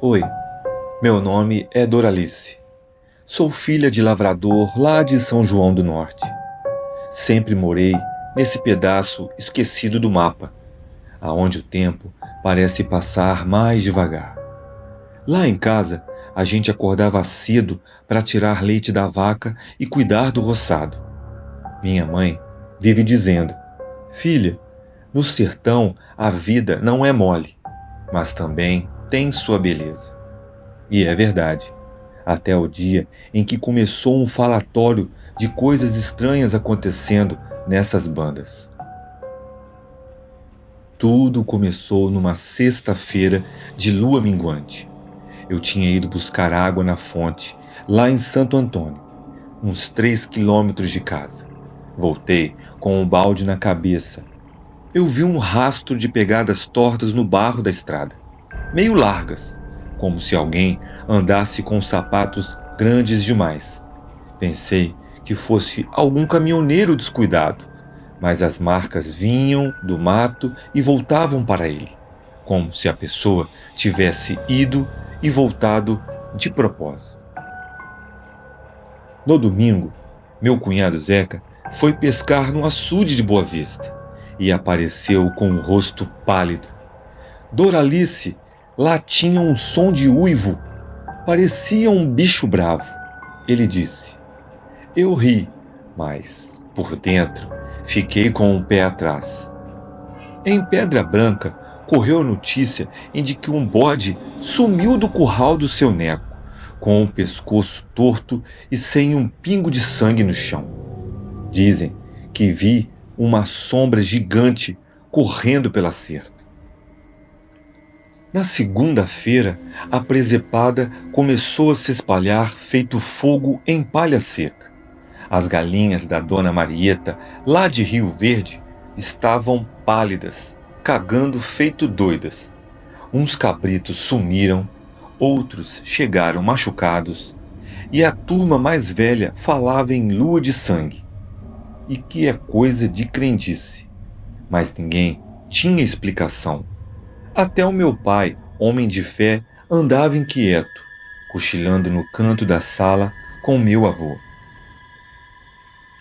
Oi, meu nome é Doralice. Sou filha de lavrador lá de São João do Norte. Sempre morei nesse pedaço esquecido do mapa, aonde o tempo parece passar mais devagar. Lá em casa, a gente acordava cedo para tirar leite da vaca e cuidar do roçado. Minha mãe vive dizendo: Filha, no sertão a vida não é mole, mas também tem sua beleza. E é verdade. Até o dia em que começou um falatório de coisas estranhas acontecendo nessas bandas. Tudo começou numa sexta-feira de lua minguante. Eu tinha ido buscar água na fonte, lá em Santo Antônio, uns 3 quilômetros de casa. Voltei com um balde na cabeça. Eu vi um rastro de pegadas tortas no barro da estrada, meio largas, como se alguém andasse com sapatos grandes demais. Pensei que fosse algum caminhoneiro descuidado, mas as marcas vinham do mato e voltavam para ele, como se a pessoa tivesse ido e voltado de propósito. No domingo, meu cunhado Zeca foi pescar no açude de Boa Vista e apareceu com o rosto pálido. Doralice, lá tinha um som de uivo, parecia um bicho bravo. Ele disse. Eu ri, mas, por dentro, fiquei com o pé atrás. Em Pedra Branca, correu a notícia de que um bode sumiu do curral do seu Neco, com o pescoço torto e sem um pingo de sangue no chão. Dizem que vi uma sombra gigante correndo pela cerca. Na segunda-feira, a presepada começou a se espalhar feito fogo em palha seca. As galinhas da Dona Marieta, lá de Rio Verde, estavam pálidas, cagando feito doidas. Uns cabritos sumiram, outros chegaram machucados, e a turma mais velha falava em lua de sangue. E que é coisa de crendice. Mas ninguém tinha explicação. Até o meu pai, homem de fé, andava inquieto, cochilando no canto da sala com meu avô.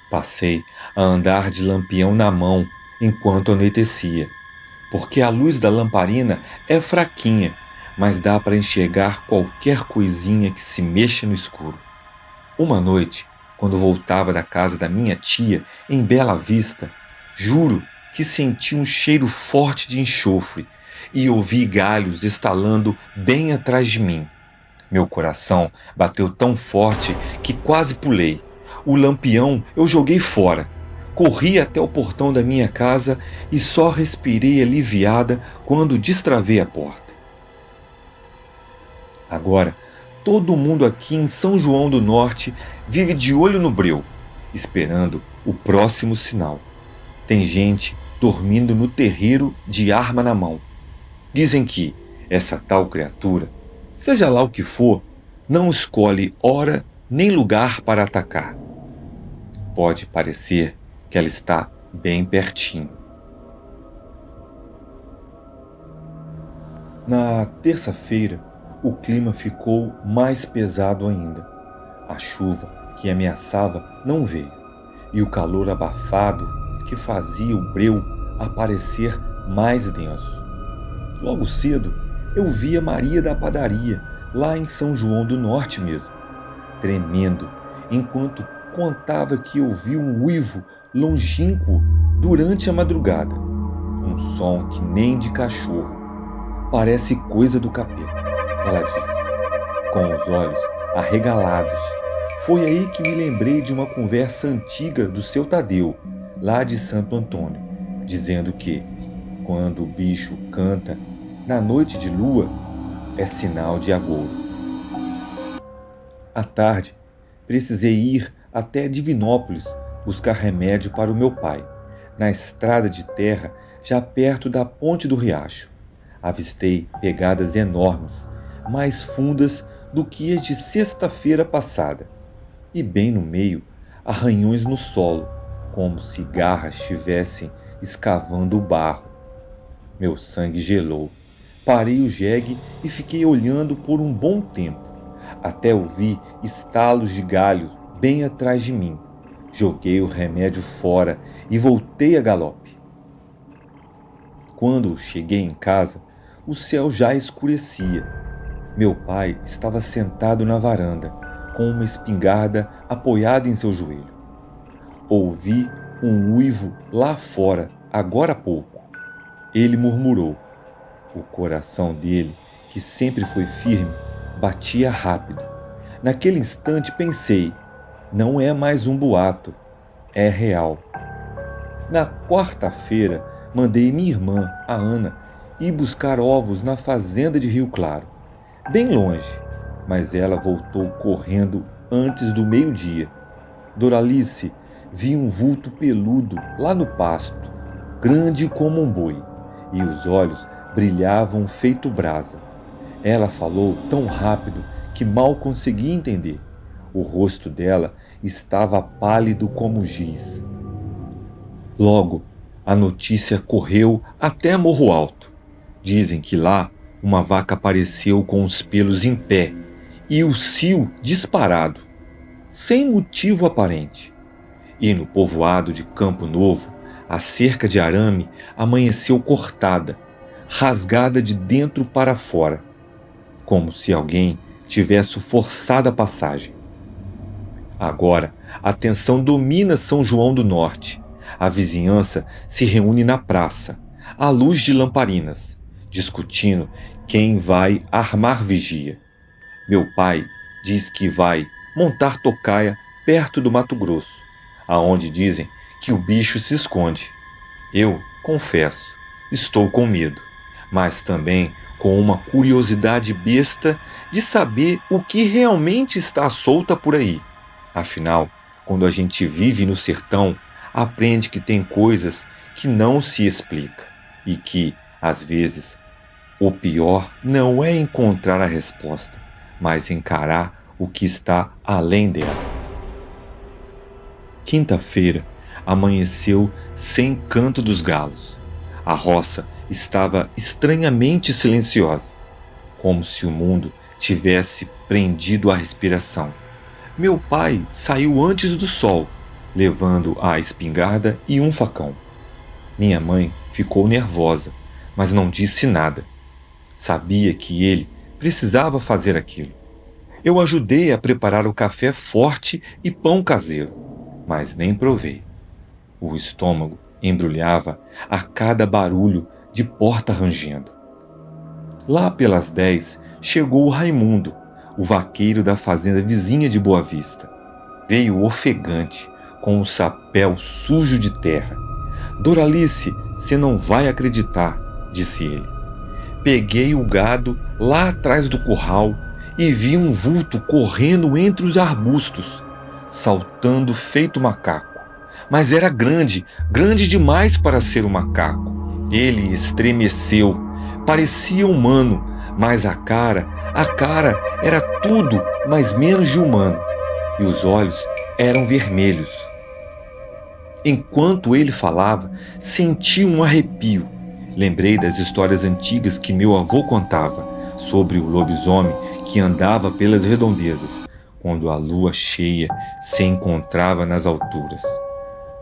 Passei a andar de lampião na mão enquanto anoitecia, porque a luz da lamparina é fraquinha, mas dá para enxergar qualquer coisinha que se mexa no escuro. Uma noite, quando voltava da casa da minha tia, em Bela Vista, juro que senti um cheiro forte de enxofre e ouvi galhos estalando bem atrás de mim. Meu coração bateu tão forte que quase pulei. O lampião eu joguei fora. Corri até o portão da minha casa e só respirei aliviada quando destravei a porta. Agora, todo mundo aqui em São João do Norte vive de olho no breu, esperando o próximo sinal. Tem gente dormindo no terreiro de arma na mão. Dizem que essa tal criatura, seja lá o que for, não escolhe hora nem lugar para atacar. Pode parecer que ela está bem pertinho. Na terça-feira, o clima ficou mais pesado ainda. A chuva que ameaçava não veio, e o calor abafado que fazia o breu aparecer mais denso. Logo cedo, eu via Maria da padaria, lá em São João do Norte mesmo, tremendo, enquanto contava que ouviu um uivo longínquo durante a madrugada. Um som que nem de cachorro. Parece coisa do capeta, ela disse, com os olhos arregalados. Foi aí que me lembrei de uma conversa antiga do seu Tadeu, lá de Santo Antônio, dizendo que, quando o bicho canta na noite de lua, é sinal de agouro. À tarde, precisei ir até Divinópolis buscar remédio para o meu pai, na estrada de terra, já perto da ponte do riacho. Avistei pegadas enormes, mais fundas do que as de sexta-feira passada, e bem no meio, arranhões no solo, como se garras estivessem escavando o barro. Meu sangue gelou. Parei o jegue e fiquei olhando por um bom tempo, até ouvir estalos de galho bem atrás de mim. Joguei o remédio fora e voltei a galope. Quando cheguei em casa, o céu já escurecia. Meu pai estava sentado na varanda, com uma espingarda apoiada em seu joelho. Ouvi um uivo lá fora, agora há pouco. Ele murmurou. O coração dele, que sempre foi firme, batia rápido. Naquele instante pensei, não é mais um boato, é real. Na quarta-feira, mandei minha irmã, a Ana, ir buscar ovos na fazenda de Rio Claro, bem longe, mas ela voltou correndo antes do meio-dia. Doralice viu um vulto peludo lá no pasto, grande como um boi, e os olhos brilhavam feito brasa. Ela falou tão rápido que mal consegui entender. O rosto dela estava pálido como giz. Logo, a notícia correu até Morro Alto. Dizem que lá uma vaca apareceu com os pelos em pé e o cio disparado, sem motivo aparente. E no povoado de Campo Novo, a cerca de arame amanheceu cortada, rasgada de dentro para fora, como se alguém tivesse forçado a passagem. Agora, a tensão domina São João do Norte. A vizinhança se reúne na praça, à luz de lamparinas, discutindo quem vai armar vigia. Meu pai diz que vai montar tocaia perto do Mato Grosso, aonde dizem que o bicho se esconde. Eu, confesso, estou com medo, mas também com uma curiosidade besta de saber o que realmente está solta por aí. Afinal, quando a gente vive no sertão, aprende que tem coisas que não se explica e que, às vezes, o pior não é encontrar a resposta, mas encarar o que está além dela. Quinta-feira amanheceu sem canto dos galos. A roça estava estranhamente silenciosa, como se o mundo tivesse prendido a respiração. Meu pai saiu antes do sol, levando a espingarda e um facão. Minha mãe ficou nervosa, mas não disse nada. Sabia que ele precisava fazer aquilo. Eu ajudei a preparar o café forte e pão caseiro, mas nem provei. O estômago embrulhava a cada barulho de porta rangendo. Lá pelas 10 chegou o Raimundo, o vaqueiro da fazenda vizinha de Boa Vista. Veio ofegante, com o chapéu sujo de terra. Doralice, você não vai acreditar, disse ele. Peguei o gado lá atrás do curral e vi um vulto correndo entre os arbustos, saltando feito macaco. Mas era grande, grande demais para ser um macaco. Ele estremeceu, parecia humano, mas a cara era tudo, mas menos de humano. E os olhos eram vermelhos. Enquanto ele falava, senti um arrepio. Lembrei das histórias antigas que meu avô contava sobre o lobisomem que andava pelas redondezas, quando a lua cheia se encontrava nas alturas.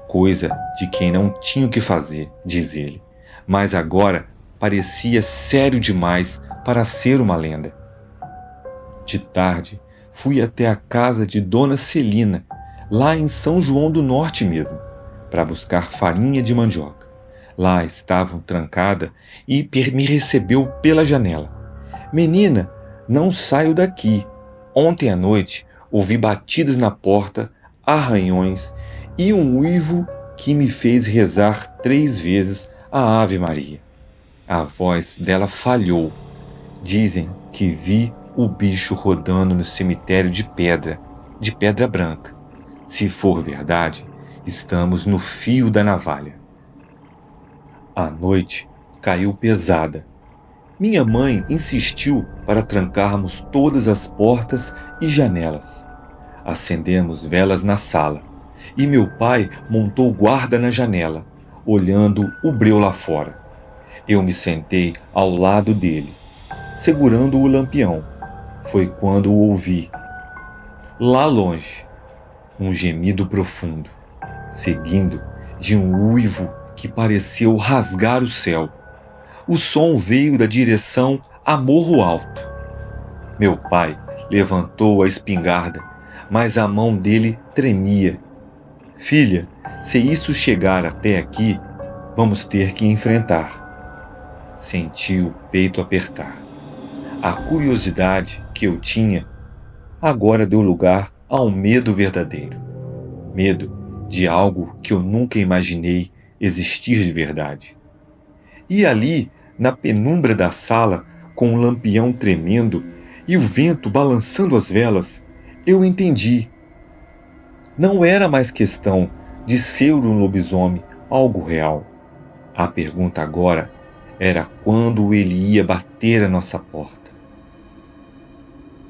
Coisa de quem não tinha o que fazer, diz ele, mas agora parecia sério demais para ser uma lenda. De tarde, fui até a casa de Dona Celina, lá em São João do Norte mesmo, para buscar farinha de mandioca. Lá estava trancada e me recebeu pela janela. Menina, não saio daqui. Ontem à noite ouvi batidas na porta, arranhões e um uivo que me fez rezar 3 vezes a Ave Maria. A voz dela falhou. Dizem que vi o bicho rodando no cemitério de pedra branca. Se for verdade, estamos no fio da navalha. A noite caiu pesada. Minha mãe insistiu para trancarmos todas as portas e janelas. Acendemos velas na sala e meu pai montou guarda na janela, olhando o breu lá fora. Eu me sentei ao lado dele, segurando o lampião. Foi quando o ouvi, lá longe, um gemido profundo, seguindo de um uivo que pareceu rasgar o céu. O som veio da direção a Morro Alto. Meu pai levantou a espingarda, mas a mão dele tremia. Filha, se isso chegar até aqui, vamos ter que enfrentar. Senti o peito apertar. A curiosidade que eu tinha agora deu lugar a um medo verdadeiro. Medo de algo que eu nunca imaginei existir de verdade. E ali, na penumbra da sala, com o lampião tremendo e o vento balançando as velas, eu entendi. Não era mais questão de ser um lobisomem algo real. A pergunta agora era quando ele ia bater a nossa porta.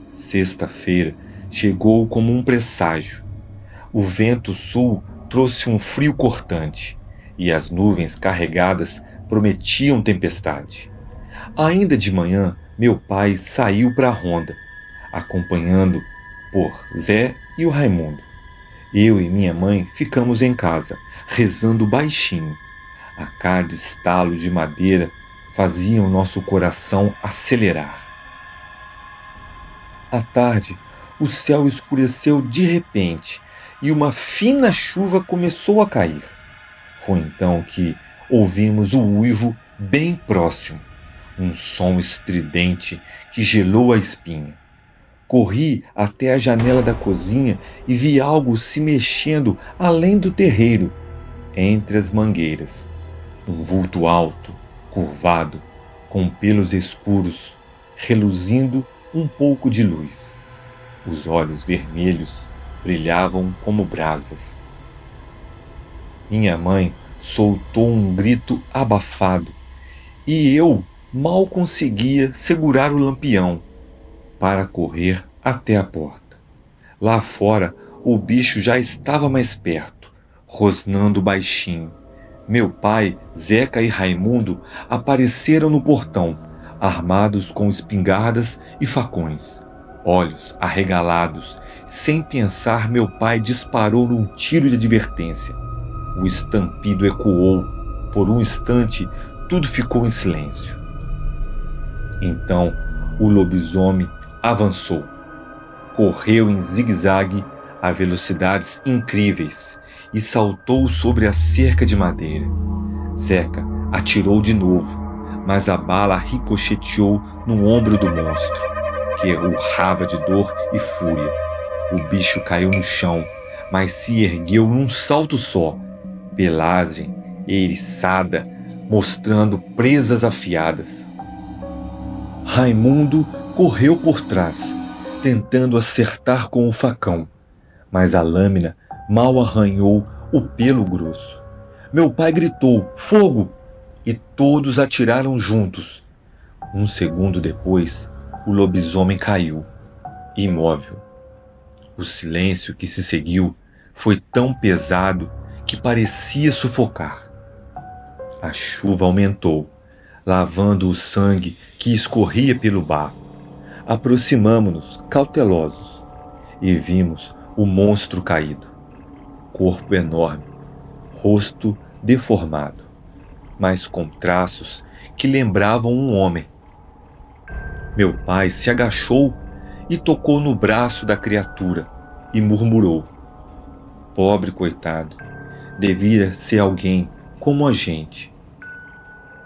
Sexta-feira chegou como um presságio. O vento sul trouxe um frio cortante e as nuvens carregadas prometiam tempestade. Ainda de manhã, meu pai saiu para a ronda, acompanhando por Zé e o Raimundo. Eu e minha mãe ficamos em casa, rezando baixinho. A cada estalo de madeira fazia o nosso coração acelerar. À tarde, o céu escureceu de repente e uma fina chuva começou a cair. Foi então que ouvimos o uivo bem próximo, um som estridente que gelou a espinha. Corri até a janela da cozinha e vi algo se mexendo além do terreiro, entre as mangueiras. Um vulto alto, curvado, com pelos escuros, reluzindo um pouco de luz. Os olhos vermelhos brilhavam como brasas. Minha mãe soltou um grito abafado e eu mal conseguia segurar o lampião para correr até a porta. Lá fora, o bicho já estava mais perto, rosnando baixinho. Meu pai, Zeca e Raimundo apareceram no portão, armados com espingardas e facões. Olhos arregalados, sem pensar, meu pai disparou num tiro de advertência. O estampido ecoou. Por um instante, tudo ficou em silêncio. Então, o lobisomem avançou. Correu em zigue-zague a velocidades incríveis e saltou sobre a cerca de madeira. Zeca atirou de novo, mas a bala ricocheteou no ombro do monstro, que urrava de dor e fúria. O bicho caiu no chão, mas se ergueu num salto só, pelagem eriçada, mostrando presas afiadas. Raimundo correu por trás, tentando acertar com o facão, mas a lâmina mal arranhou o pelo grosso. Meu pai gritou: "Fogo!" e todos atiraram juntos. Um segundo depois, o lobisomem caiu, imóvel. O silêncio que se seguiu foi tão pesado que parecia sufocar. A chuva aumentou, lavando o sangue que escorria pelo barro. Aproximamo-nos, cautelosos, e vimos o monstro caído. Corpo enorme, rosto deformado, mas com traços que lembravam um homem. Meu pai se agachou e tocou no braço da criatura e murmurou: "Pobre coitado, devia ser alguém como a gente."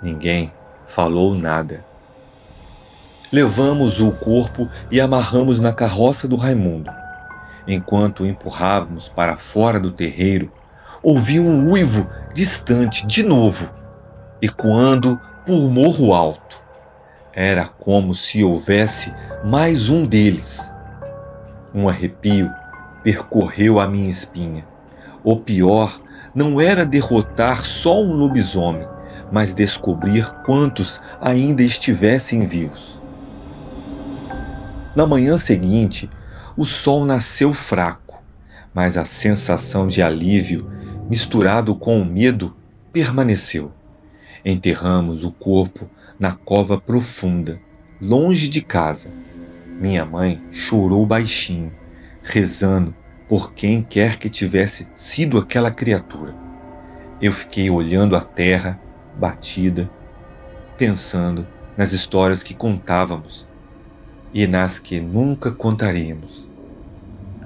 Ninguém falou nada. Levamos o corpo e amarramos na carroça do Raimundo. Enquanto o empurrávamos para fora do terreiro, ouvi um uivo distante de novo, ecoando por Morro Alto. Era como se houvesse mais um deles. Um arrepio percorreu a minha espinha. O pior não era derrotar só um lobisomem, mas descobrir quantos ainda estivessem vivos. Na manhã seguinte, o sol nasceu fraco, mas a sensação de alívio, misturado com o medo, permaneceu. Enterramos o corpo na cova profunda, longe de casa. Minha mãe chorou baixinho, rezando por quem quer que tivesse sido aquela criatura. Eu fiquei olhando a terra batida, pensando nas histórias que contávamos e nas que nunca contaríamos.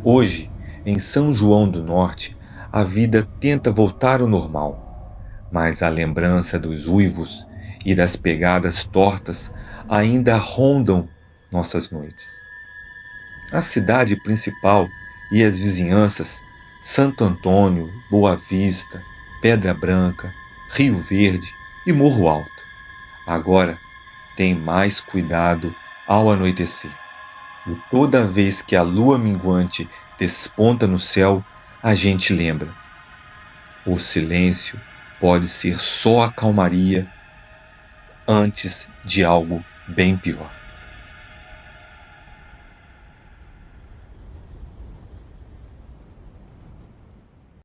Hoje, em São João do Norte, a vida tenta voltar ao normal, mas a lembrança dos uivos e das pegadas tortas ainda rondam nossas noites. A cidade principal e as vizinhanças, Santo Antônio, Boa Vista, Pedra Branca, Rio Verde e Morro Alto, agora têm mais cuidado ao anoitecer. E toda vez que a lua minguante desponta no céu, a gente lembra: o silêncio pode ser só a calmaria antes de algo bem pior.